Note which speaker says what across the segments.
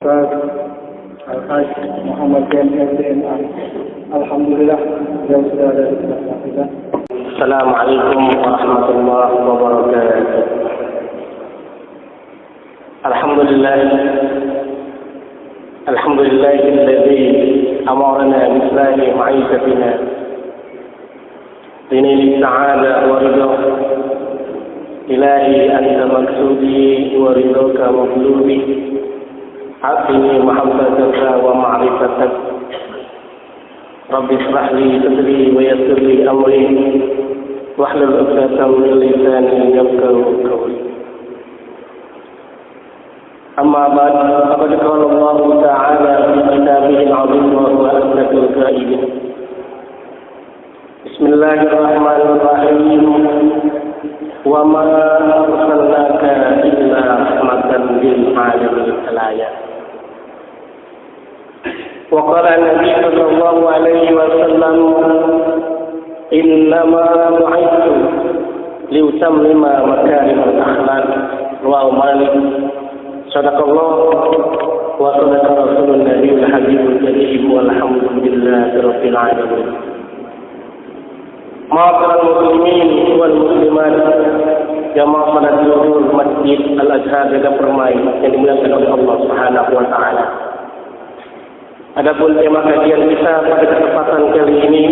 Speaker 1: Ustaz Al-Haj Muhammad bin Alhamdulillah yang sudah ada di tengah kita.
Speaker 2: Assalamualaikum warahmatullahi wabarakatuh. Alhamdulillahilladzi amarna bi'islahi ma'ishatina dinil sa'ada wa ridha. Ilahi anta maksudi wa ridhaka maqlubi. Hafini mahabbataka wa ma'rifatak. Rabbi shrah li sadri wa yassir li amri wahlul 'uqdatam min lisani yafqahu qawli. Amma ba'd, faqad qala Allah ta'ala fi kitabihil 'azim wa huwa asdaqul qailin. Bismillahirrahmanirrahim. Wa ma arsalnaka illa rahmatan lil 'alamin. Wa qala Nabi sallallahu alaihi wasallam, innama bu'ithtu liutammima makarimal akhlaq. Rawahu Malik. Sadaqallah wa sadaqa rasulun nabiyul habibul karim walhamdulillahi rabbil alamin. Ma'asyiral muslimin wal muslimat, jamaah salat zuhur Masjid Al-Azhar Gagah Permai yang dimuliakan oleh Allah Subhanahu wa taala. Adapun tema kajian kita pada kesempatan kali ini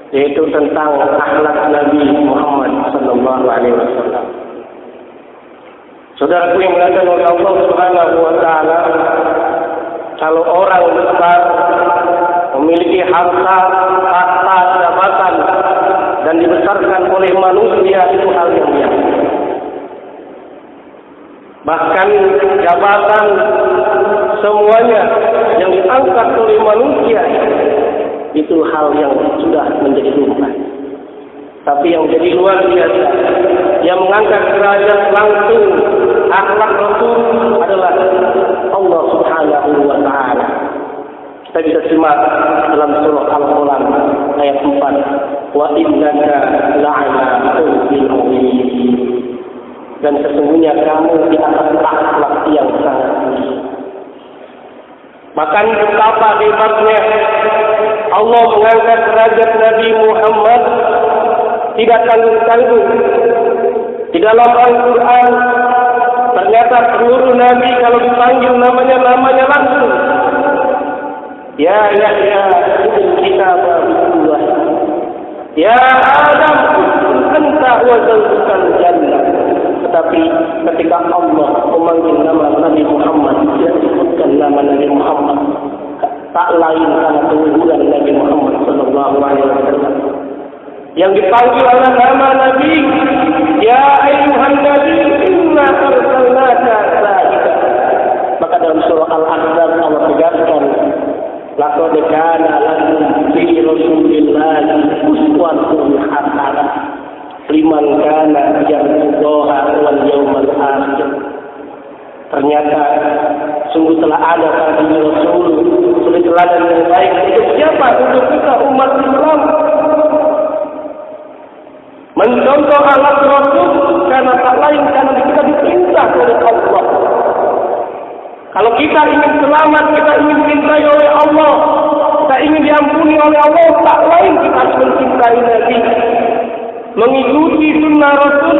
Speaker 2: yaitu tentang akhlak Nabi Muhammad sallallahu alaihi wasallam. Saudaraku yang dimuliakan oleh Allah Subhanahu wa taala, kalau orang besar memiliki harta, tahta, jabatan dan dibesarkan oleh manusia, itu hal yang biasa. Bahkan jabatan semuanya yang diangkat oleh manusia itu hal yang sudah menjadi lumrah. Tapi yang jadi luar biasa, yang mengangkat derajat langsung akhlak Rasul adalah Allah Subhanahu wa taala. Kita bisa simak dalam surah Al-Qalam ayat 4, wa innaka la'ala khuluqin 'azim. Dan sesungguhnya kamu di atas akhlak yang sangat tinggi. Bahkan betapa hebatnya Allah mengangkat derajat Nabi Muhammad tidak tanggung-tanggung. Di dalam Al-Quran ternyata seluruh Nabi kalau dipanggil namanya langsung. Ya Yahya ibn kitab Abdullah. Ya Adam anta wa zawjukal jannah. Tetapi ketika Allah memanggil nama Nabi Muhammad, dia sebutkan nama Nabi Muhammad, tak lain karena keunggulan Nabi Muhammad sallallahu alaihi wasallam. Yang dipanggil adalah nama Nabi, ya ayyuhan nabi inna arsalnaka syahidan. Maka dalam surah Al-Ahzab Allah tegaskan, laqad kana lakum fi rasulillahi uswatun hasanah liman kana yarjullaha wal yawmal akhir. Ternyata sungguh telah ada pada Rasul suri teladan yang baik untuk siapa? Untuk kita umat Islam. Mencontoh akhlak Rasul karena tak lain karena kita diperintah oleh Allah. Kalau kita ingin selamat, kita ingin dicintai oleh Allah, kita ingin diampuni oleh Allah, tak lain kita harus mencintai Nabi, mengikuti sunnah Rasul.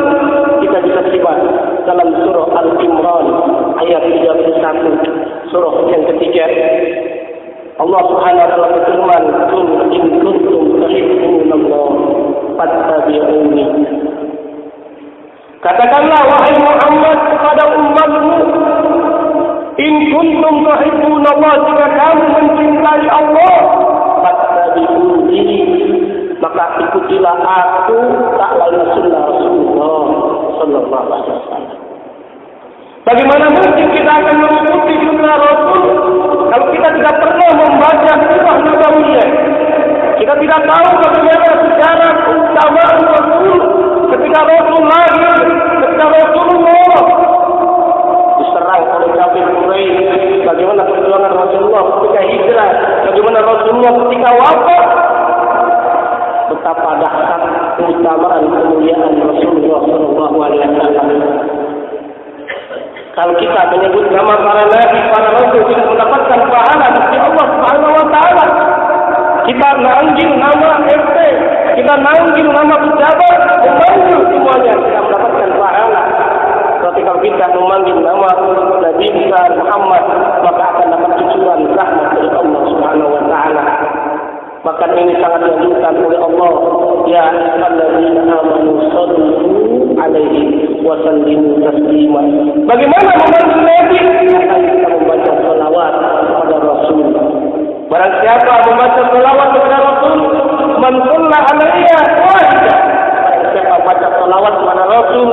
Speaker 2: Kita bisa simak dalam surah Al-Imran ayat 31, surah yang ketiga. Allah Subhanahu wa taala berfirman, "Qul in kuntum tuhibbunallah fattabi'uni." Katakanlah wahai Muhammad kepada umatmu, in kuntum tuhibbunallah, jika kamu mencintai Allah, fattabi'uni, maka ikutilah aku, tak lain sunnah Rasulullah sallallahu alaihi wasallam. Bagaimana mungkin kita akan mengikuti sunnah Rasul kalau kita tidak pernah membaca sirah nabawiyah? Kita tidak tahu bagaimana sejarah keutamaan Rasul ketika Rasul lahir, ketika Rasulullah diserang oleh kafir Quraisy, bagaimana perjuangan Rasulullah ketika hijrah, bagaimana Rasulullah ketika wafat. Betapa dahsyat keutamaan kemuliaan Rasulullah sallallahu alaihi wasallam. Kalau kita menyebut nama para nabi, para manggil nama RT, kita manggil nama pejabat, memanggil semuanya, kita mendapatkan pahala. Tapi kalau kita memanggil nama Nabi besar Muhammad, maka akan dapat cucuran rahmat dari Allah Subhanahu wa taala. Maka ini sangat dianjurkan oleh Allah, ya ayyuhalladzina amanu shallu alaihi wa sallimu taslima. Bagaimana memanggil Nabi? Kita membaca selawat kepada Rasul. Barang siapa membaca selawat kepada Rasul, man shalla alaiya wahidah. Barang siapa membaca selawat kepada Rasul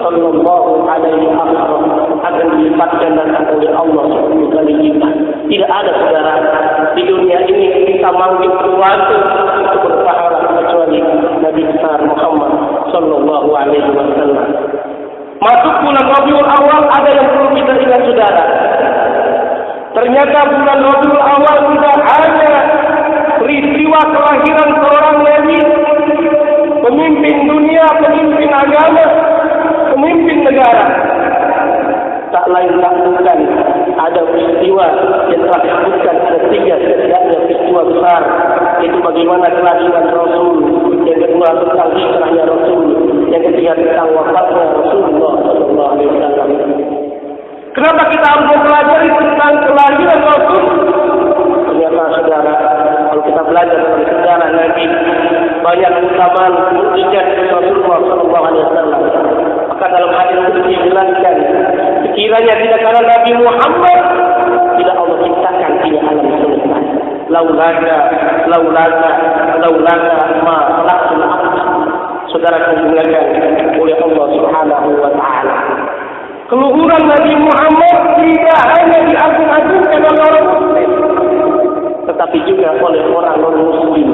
Speaker 2: sallallahu alaihi wasallam, akan dilipat gandakan oleh Allah 10 kali lipat. Tidak ada saudara di dunia ini kita manggil sesuatu itu berpahala kecuali Nabi besar Muhammad sallallahu alaihi wasallam. Masuk bulan Rabiul Awal, ada yang perlu kita ingat saudara. Ternyata bulan Rabiul Awal tidak hanya peristiwa kelahiran seorang nabi, pemimpin dunia, pemimpin agama, pemimpin negara. Tak lain tak bukan ada peristiwa yang telah disebutkan, ada 3 setidaknya peristiwa besar, yaitu bagaimana kelahiran Rasul, yang kedua tentang hijrahnya Rasul, yang ketiga tentang wafatnya Rasulullah sallallahu alaihi wasallam. Kenapa kita harus mempelajari tentang kelahiran Rasul? Ternyata saudara, kalau kita belajar tentang sejarah Nabi, banyak keutamaan mukjizat Rasulullah sallallahu alaihi wasallam. Maka dalam hadis itu dijelaskan, sekiranya tidak karena Nabi Muhammad, tidak Allah ciptakan ini alam semesta. Laulaka ma khalaqtul ardh. Saudara dimuliakan oleh Allah Subhanahu wa taala. Keluhuran Nabi Muhammad tidak hanya diagung-agungkan oleh orang muslim, tetapi juga oleh orang non-muslim.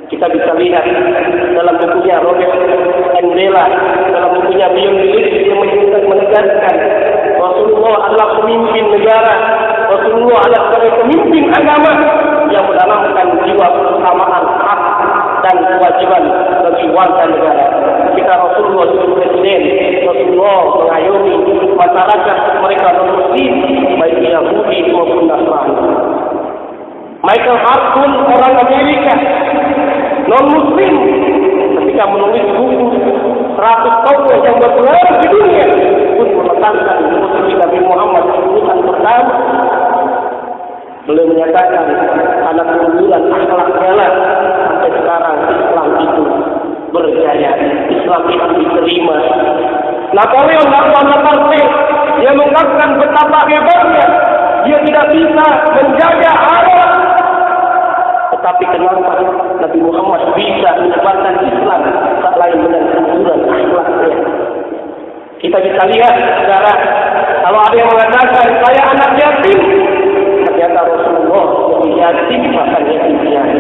Speaker 2: Kita bisa lihat dalam bukunya Robert Andela, dalam bukunya Beyond Belief, dia menegaskan Rasulullah adalah pemimpin negara, Rasulullah adalah pemimpin agama yang menanamkan jiwa kebersamaan, hak dan kewajiban bagi warga negara. Ketika Rasulullah sebagai presiden, Rasulullah mengayomi masyarakat mereka non-muslim, baik Yahudi maupun Nasrani. Michael Hart pun orang Amerika non-muslim, ketika menulis buku 100 tahun yang berpengaruh di dunia, pun meletakkan Muslim Nabi Muhammad urutan pertama. Beliau menyatakan karena keunggulan akhlaknya lah sampai sekarang Islam itu berjaya, Islam itu diterima. Napoleon Bonaparte dia mengatakan betapa hebatnya dia tidak bisa menjaga Arab. Tetapi kenapa Nabi Muhammad bisa menyebarkan Islam tak lain dengan keunggulan akhlaknya? Kita bisa lihat, saudara, kalau ada yang mengatakan saya anak yatim, ternyata Rasulullah yang yatim bahkan yatim piatu.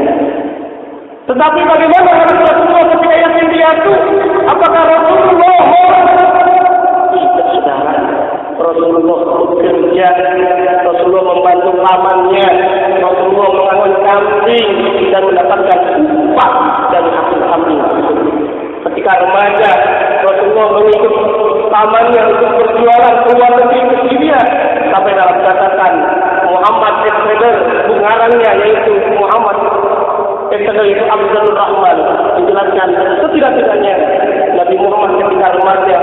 Speaker 2: Tetapi bagaimana harus Rasulullah ketika yatim piatu? Apakah Rasulullah tidak, saudara? Rasulullah bekerja, Rasulullah membantu pamannya, Rasulullah mengangon kambing dan mendapatkan upah dari hasil kambing. Ketika remaja, Rasulullah mengikut pamannya untuk berjualan ke luar negeri ke Syria, sampai dalam catatan Muhammad Esreder, pengarangnya yaitu Muhammad Esreder itu Abdul Rahman, menjelaskan setidak-tidaknya Nabi Muhammad ketika remaja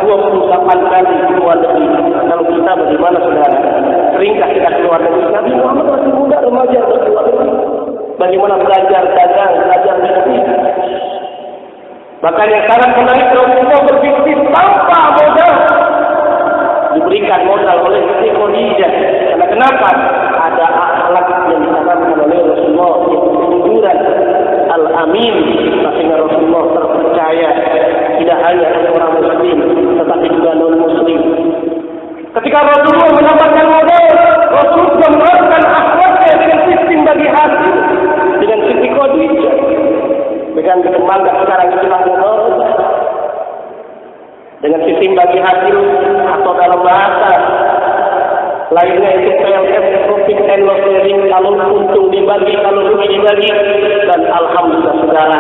Speaker 2: 28 kali keluar negeri. Kalau kita bagaimana saudara? Seringkah kita keluar negeri? Nabi Muhammad masih muda remaja keluar negeri. Bagaimana belajar dagang, belajar bisnis? Makanya sekarang menarik Rasulullah berbisnis tanpa modal. Diberikan modal oleh Siti Khadijah. Karena kenapa? Ada akhlak yang ditanamkan oleh Rasulullah, yaitu kejujuran, al-amin, sehingga Rasulullah terpercaya tidak hanya orang muslim, tetapi juga non-muslim. Ketika Rasulullah mendapatkan modal, Rasulullah juga menerapkan akhlaknya dengan sistem bagi hasil, dengan Siti Khadijah, dengan dikembangkan sekarang istilah modal, dengan sistem bagi hasil atau dalam bahasa lainnya itu PLF, profit and loss sharing, kalau untung dibagi, kalau rugi dibagi. Dan alhamdulillah saudara,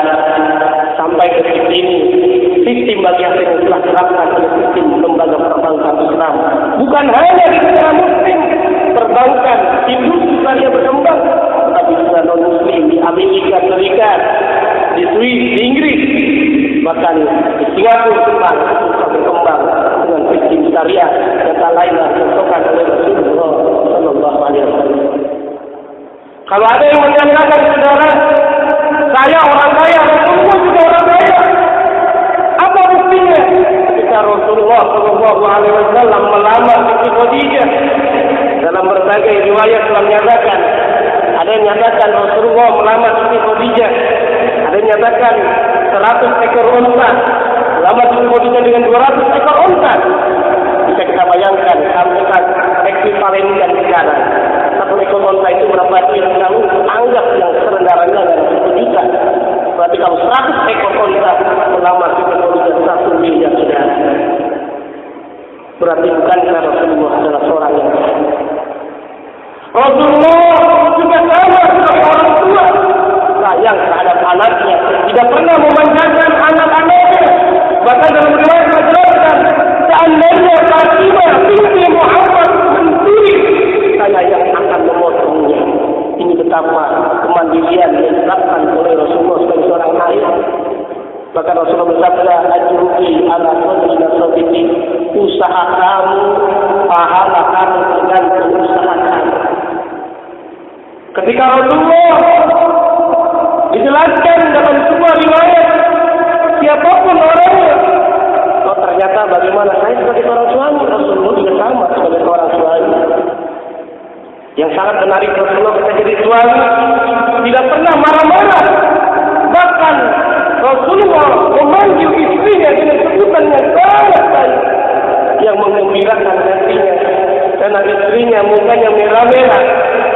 Speaker 2: sampai ke sini sistem bagi hasil yang telah diterapkan oleh sistem lembaga perbankan Islam, bukan hanya di negara muslim, perbankan industri yang berkembang, tapi juga non muslim di Amerika, Kalau ada yang menyangkakan saudara, saya orang kaya, Rasulullah juga orang kaya. Apa buktinya? Ketika Rasulullah SAW melamar Siti Khadijah, dalam berbagai riwayat telah menyatakan, ada yang menyatakan Rasulullah melamar Siti Khadijah, ada yang menyatakan 100 ekor unta, melamar Siti Khadijah dengan 200 ekor unta. Bisa kita bayangkan sampai ekvivalenkan sekarang. Satu ekor unta itu berapa duit? Lalu anggap yang serendah-rendah dalam 1 juta. Berarti kalau 100 ekor unta melamar Siti Khadijah 1 miliar saudara. Berarti bukankah Rasulullah adalah seorang yang Rasulullah juga sama sebagai orang tua, sayang terhadap anaknya, tidak pernah memanjakan anak-anaknya. Bahkan dalam riwayat menjelaskan, seandainya Fatimah binti Muhammad mencuri, saya yang akan memotongnya. Ini betapa kemandirian yang dilakukan oleh Rasulullah sebagai seorang ayah. Bahkan Rasulullah bersabda, "Ajruki ala qadri nasabiti." Usaha kamu, pahala kamu tergantung usaha kamu. Ketika Rasulullah dijelaskan dalam sebuah riwayat, siapapun orangnya, oh ternyata bagaimana saya sebagai seorang suami, Rasulullah juga sama sebagai seorang suami. Yang sangat menarik Rasulullah ketika jadi suami, tidak pernah marah-marah. Bahkan Rasulullah memanggil istrinya dengan sebutan yang sangat baik, yang menggembirakan hatinya. Karena istrinya mukanya merah-merah,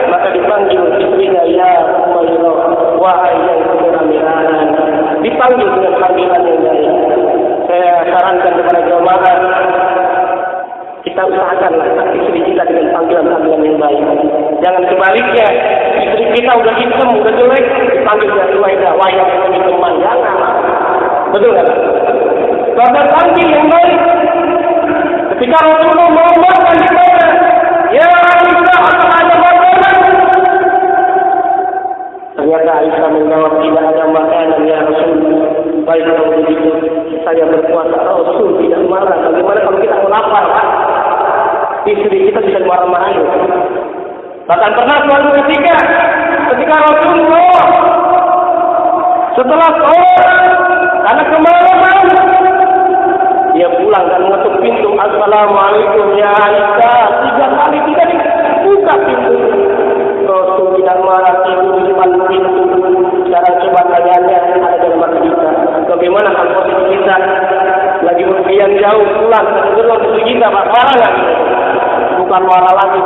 Speaker 2: maka dipanggil istrinya, ya Umairah, wahai yang kemerah-merahan. Dipanggil dengan panggilan yang baik. Saya sarankan kepada jemaah, kita usahakanlah istri kita dengan panggilan-panggilan yang baik. Jangan sebaliknya, istri kita udah hitam, udah jelek, dipanggil dari wajah, wajah yang lebih teman. Jangan. Betul kan? Kita panggil yang baik. Ketika Rasulullah mau makan di mana? Ya Aisyah, ada makanan. Ternyata Aisyah menjawab, tidak ada makanan ya Rasul. Baik kalau begitu, saya berpuasa. Rasul tidak marah. Bagaimana kalau kita lapar? Istri kita bisa marah-marahin. Bahkan pernah suatu ketika Rasulullah setelah sholat karena kemalaman, dia pulang dan mengetuk pintu. Assalamualaikum ya Aisyah. 3 kali tidak dibuka pintu. Rasul tidak marah, tidur di depan pintu. Sekarang coba tanyanya, ada dalam mata kita. Bagaimana kalau posisi kita lagi berpergian jauh, pulang ke istri kita, marah nggak? Bukan marah lagi,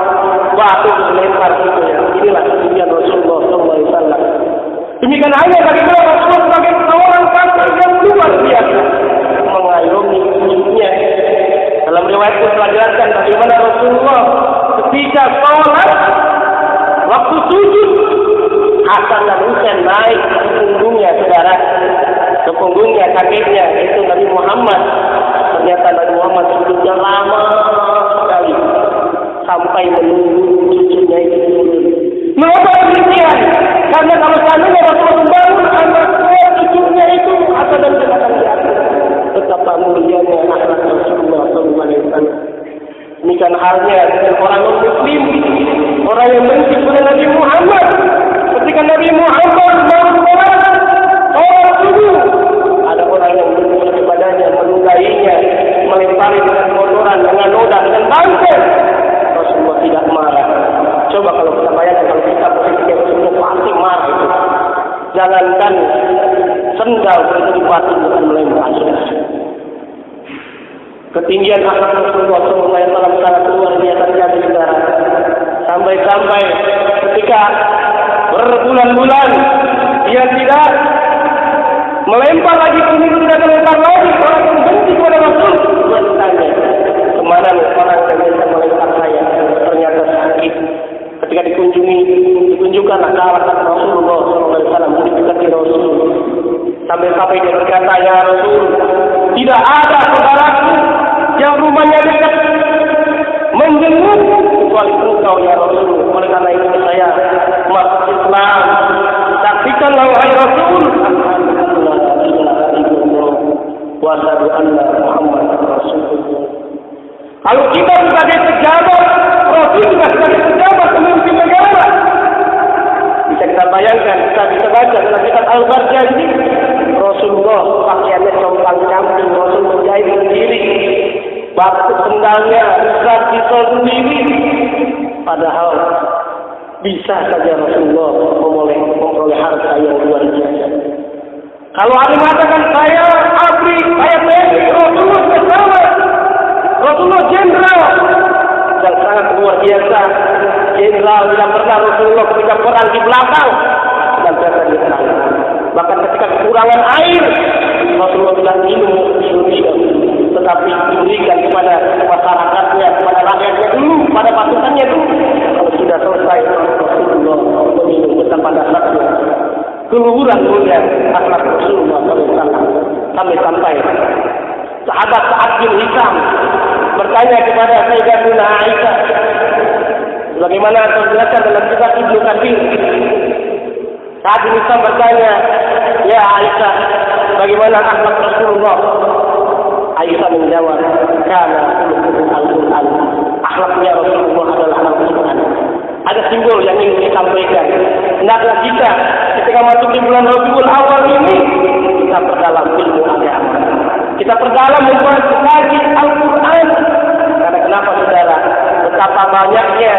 Speaker 2: batu melempar gitu ya. Inilah kemudian Rasulullah SAW. Demikian hanya bagaimana Rasulullah sebagai seorang kafir yang luar biasa mengayomi istrinya. Dalam riwayat itu telah dijelaskan bagaimana Rasulullah ketika sholat, waktu sujud, Hasan dan Husain naik ke punggungnya, saudara, ke punggungnya kakeknya, itu Nabi Muhammad. Ternyata Nabi Muhammad sujudnya lama sekali sampai menunggu cucunya itu turun. Mengapa demikian? Karena kalau seandainya Rasulullah membangun anak cucunya itu, Hasan dan Husain akan diatur. Betapa mulianya akhlak Rasulullah SAW. Demikian halnya dengan orang non-Muslim, orang yang benci kepada Nabi Muhammad. Ketika Nabi Muhammad bangun sholat, sholat subuh, ada orang yang benci kepadanya, meludahinya, melempari dengan kotoran, dengan noda, dengan bangkai. Rasulullah tidak marah. Coba kalau kita bayangkan, kalau kita posisinya Rasulullah pasti marah itu. Jangankan sendal berarti batu bukan melempar. Ketinggian akhlak Rasulullah SAW sangat luar biasa terjadi saudara. Sampai-sampai ketika berbulan-bulan dia tidak melempar lagi, ini tidak melempar lagi. Orang yang benci kepada Rasul bertanya, kemana orang yang bisa melempar saya? Ternyata sakit. Ketika ditunjukkanlah kealasan Rasulullah SAW mendekati Rasul. Sampai-sampai dia berkata, ya Rasul, tidak ada saudaraku yang rumahnya dekat menjenguk kecuali engkau ya Rasul. Oleh karena itu saya masuk Islam. Saksikanlah wahai Rasul, alhamdulillah la ilaha illallah wa asyhadu anna Muhammadar Rasulullah. Kalau kita sebagai pejabat, Rasul juga sebagai pejabat pemimpin bayangkan, kita bisa baca dalam kitab Al-Barjani, Rasulullah pakaiannya compang-camping, Rasul menjahit sendiri, batu sendalnya besar pisau sendiri. Padahal bisa saja Rasulullah memperoleh harta yang luar biasa. Kalau ada mengatakan saya abri, saya TNI, Rasulullah bersama, Rasulullah jenderal yang sangat luar biasa. Jenderal yang pernah Rasulullah ketika perang di belakang dan biasa di belakang. Bahkan ketika kekurangan air, Rasulullah bilang minum, tetapi diberikan kepada masyarakatnya, kepada rakyatnya dulu, pada pasukannya dulu. Kalau sudah selesai, Rasulullah meminum betapa dasarnya. Keluhuran mulia akhlak Rasulullah SAW sampai sahabat Sa'ad bin Hisham bertanya kepada Sayyidatuna Aisyah, bagaimana terjelaskan dalam kitab Ibnu Katsir. Sa'ad bin Hisham bertanya, ya Aisyah, bagaimana akhlak Rasulullah? Aisyah menjawab, karena Al-Quran. Akhlaknya Rasulullah adalah Al-Quran. Ada simbol yang ingin disampaikan. Hendaklah kita ketika masuk di bulan Rabiul Awal ini, kita perdalam ilmu agama. Kita perdalam mempelajari Al-Quran. Karena kenapa saudara? Betapa banyaknya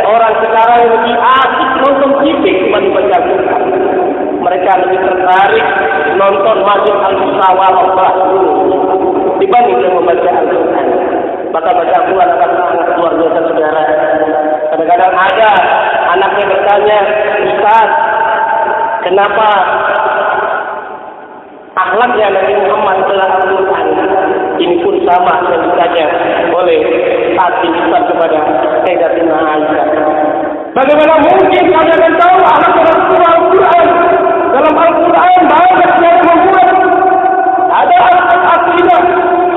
Speaker 2: orang sekarang yang lebih asik nonton TV dibanding baca Al-Quran. Mereka lebih tertarik nonton Masjid Al-Musyawarah dibanding dengan membaca Al-Quran. Maka baca Al-Quran akan sangat luar biasa saudara. Kadang-kadang ada anaknya bertanya, Ustaz, kenapa akhlaknya Nabi Muhammad adalah Al-Quran? Ini pun sama yang ditanya oleh saat Ustaz kepada Sayyidatina Aisyah. Bagaimana mungkin kalian tahu akhlak Rasulullah Al-Quran? Dalam Al-Quran banyak yang membuat ada al-aqidah,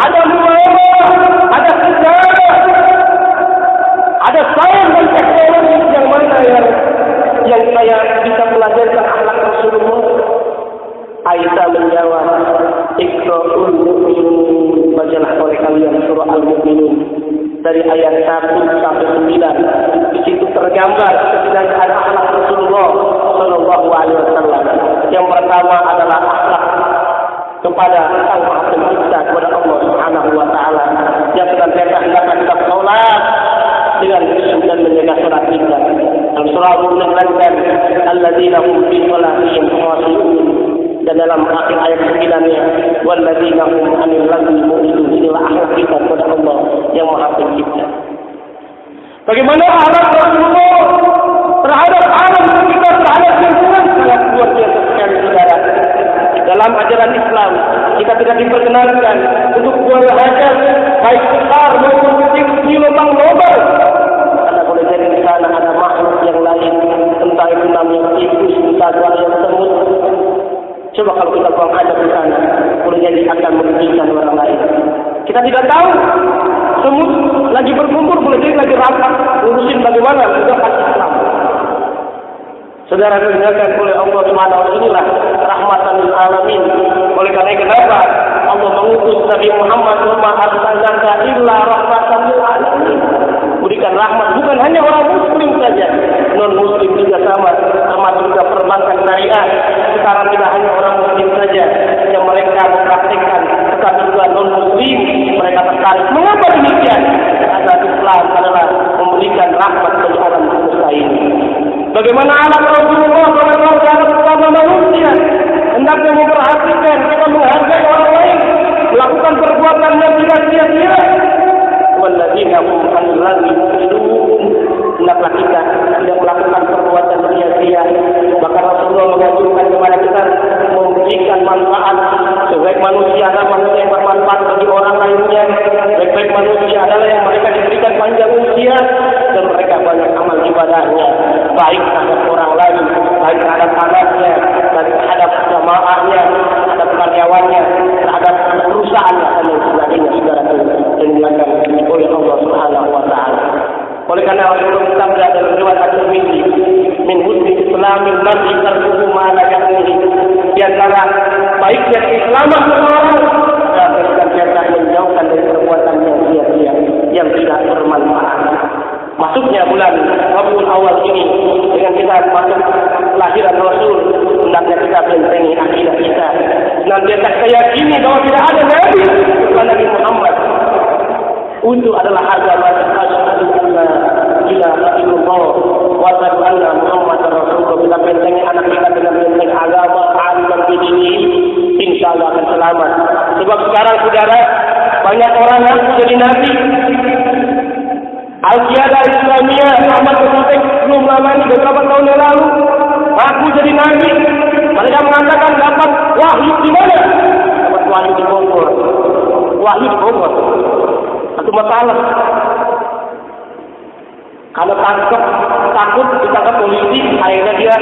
Speaker 2: ada muamalah, ada sejarah, ada sains dan teknologi yang mana yang saya bisa belajarkan akhlak Rasulullah. Aisyah menjawab, Iqra'ul Mu'minun, bacalah oleh kalian surah Al-Mu'minun dari ayat 1 sampai 9. Di situ tergambar kebiasaan akhlak Rasulullah Shallallahu Alaihi Wasallam. Yang pertama adalah akhlak kepada Sang Maha Pencipta, kepada Allah Subhanahu Wa Taala. Yang senantiasa hendaklah kita sholat dengan khusyuk dan menjaga sholat kita. Dalam surah Al-Mu'minun menerangkan, alladzina hum fi sholatihim khashi'un. Dan dalam akhir ayat 9-nya, walladzina hum 'anil lagwi mu'ridun. Inilah akhlak kita kepada Allah yang Maha Pencipta. Bagaimana akhlak Rasulullah terhadap alam sekitar, terhadap lingkungan, sangat luar biasa sekali saudara. Dalam ajaran Islam, kita tidak diperkenankan untuk buang hajat, baik besar maupun kecil di lubang-lubang. Karena boleh jadi di sana ada makhluk yang lain, entah itu namanya tikus, entah yang semut. Coba kalau kita buang hajat di sana, boleh jadi akan merugikan orang lain. Kita tidak tahu, semut lagi berkumpul, boleh jadi lagi rapat, ngurusin bagaimana menegakkan Islam. Saudara dimuliakan oleh Allah Subhanahu wa taala, inilah rahmatan lil alamin. Oleh karena kenapa Allah mengutus Nabi Muhammad wa arsalnaka illa rahmatan lil alamin. Berikan rahmat bukan hanya orang muslim saja, non muslim juga sama, termasuk juga perbankan syariah. Sekarang tidak hanya orang muslim saja yang mereka mempraktikkan, tetapi juga non muslim mereka tertarik. Mengapa demikian? Karena Islam adalah memberikan rahmat bagi alam semesta ini. Bagaimana anak Rasulullah bersama manusia hendaknya memperhatikan, kita menghargai orang lain, melakukan perbuatan yang tidak sia-sia. Walladzina hum 'anil lagwi mu'ridun. Hendaklah kita tidak melakukan perbuatan sia-sia. Bahkan Rasulullah mengajarkan kepada kita memberikan manfaat. Sebaik manusia adalah manusia yang bermanfaat bagi orang lainnya. Sebaik manusia adalah yang mereka diberikan panjang usia dan mereka banyak amal ibadahnya, baik terhadap orang lain, baik terhadap anaknya, baik terhadap jamaahnya, terhadap karyawannya, terhadap perusahaannya dan sebagainya. Saudara dimuliakan oleh Allah Subhanahu wa taala. Oleh karena Rasulullah bersabda dalam riwayat At-Tirmidzi, min husni islamil mar'i tarkuhu ma la ya'nihi. Di antara baiknya keislaman seseorang adalah senantiasa menjauhkan dari perbuatan yang sia-sia, yang tidak bermanfaat. Masuknya bulan Rabiul Awal ini dengan kita masuk lahir kehadiran Rasul, hendaknya kita bentengi akidah kita. Senantiasa kita yakini bahwa tidak ada Nabi kecuali Nabi Muhammad. Untuk adalah agama asyhadu alla ilaha illallah wa asyhadu anna Muhammadar Rasulullah. Kita bentengi anak kita dengan benteng agama, aliman bidini, insyaallah akan selamat. Sebab sekarang saudara, banyak orang yang jadi nabi. Al-Qiyadah Islamiyah Ahmad Al-Fatih belum lama ini, beberapa tahun yang lalu, aku jadi nabi. Mereka mengatakan dapat wahyu di mana? Dapat wahyu di Bogor. Wahyu di Bogor. Satu masalah. Kalau takut ditangkap polisi, akhirnya dia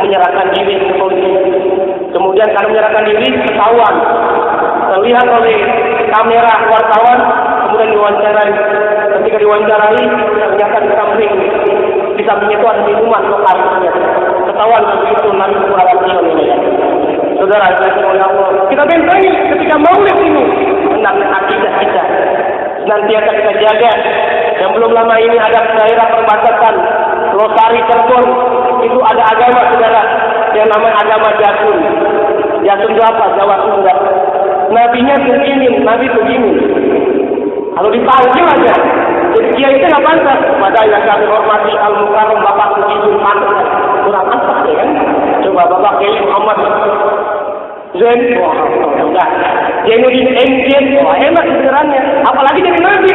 Speaker 2: menyerahkan diri ke polisi. Kemudian kalau menyerahkan diri, ketahuan. Terlihat oleh kamera wartawan, kemudian diwawancarai. Ketika diwawancarai, ternyata di samping itu ada minuman lokalnya. Ketahuan begitu Nabi Muhammad ini. Saudara, kita bentengi ketika maulid ini tentang akidah kita. Senantiasa kita jaga. Yang belum lama ini ada daerah perbatasan Losari Cirebon, itu ada agama saudara yang namanya agama Jasun. Jasun itu apa? Jawa Sunda. Nabinya begini, Nabi begini. Kalau dipanggil aja, jadi dia itu nggak pantas. Pada yang kami hormati Al-Mukarram Bapak Begitu pantas, kurang pantas ya kan? Coba Bapak Kiai Muhammad Zain, enggak. Jadi engine, enak pikirannya. Apalagi jadi Nabi.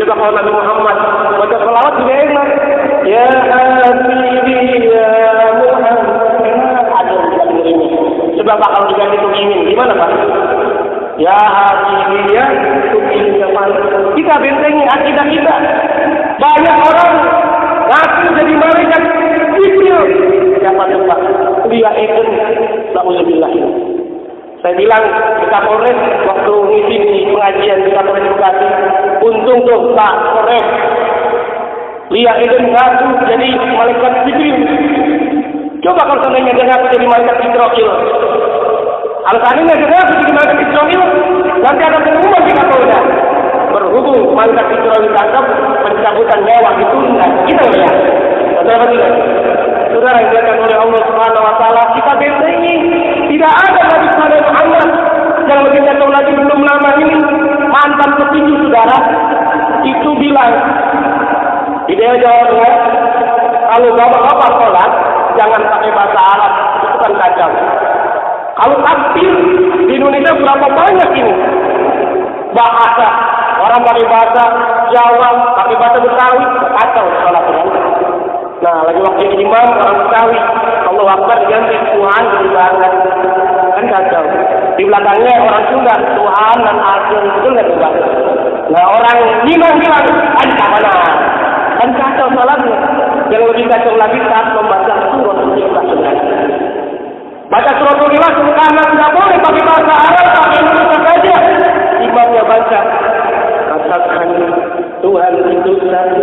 Speaker 2: Coba kalau Nabi Muhammad baca selawat juga enak. Ya Habibi ya Muhammad. Ada ini. Coba Pak kalau diganti begini, gimana Pak? Ya Habibi ya begini kapan? Kita bentengi akidah kita. Banyak orang ngaku jadi malaikat Jibril. Siapa coba? Dia itu Alhamdulillah. Saya bilang di Kapolres waktu ngisi di pengajian di Kapolres Bekasi, untung tuh Pak Polres Lia Eden ngaku jadi malaikat Jibril. Coba kalau seandainya dia ngaku jadi malaikat Israfil, kalau seandainya dia ngaku jadi malaikat Israfil, nanti ada pengumuman di Kapolres. Berhubung malaikat Israfil ditangkap, pencabutan nyawa ditunda. Kita lihat, saudara tidak? Saudara yang dilakukan oleh Allah Subhanahu Wa Taala, kita bentengi. Tidak ada Nabi Sallallahu Muhammad yang lebih jatuh lagi belum lama ini mantan petinju saudara itu bilang di daerah Jawa Tengah, kalau bapak-bapak sholat jangan pakai bahasa Arab, itu kan kacau. Kalau takbir di Indonesia berapa banyak ini bahasa orang pakai bahasa Jawa, pakai bahasa Betawi, kacau sholat kan. Nah, lagi waktu imam orang Betawi, Allah Akbar diganti Tuhan beribadah. Kan kacau. Di belakangnya orang Sunda, Tuhan dan Ageng itu nggak beribadah. Nah, orang imam bilang, kan mana? Kan kacau salatnya. Yang lebih kacau lagi saat membaca surah Al-Ikhlas. Baca surah Al-Ikhlas karena tidak boleh pakai bahasa Arab, pakai Indonesia saja. Imamnya baca, katakan Tuhan itu satu.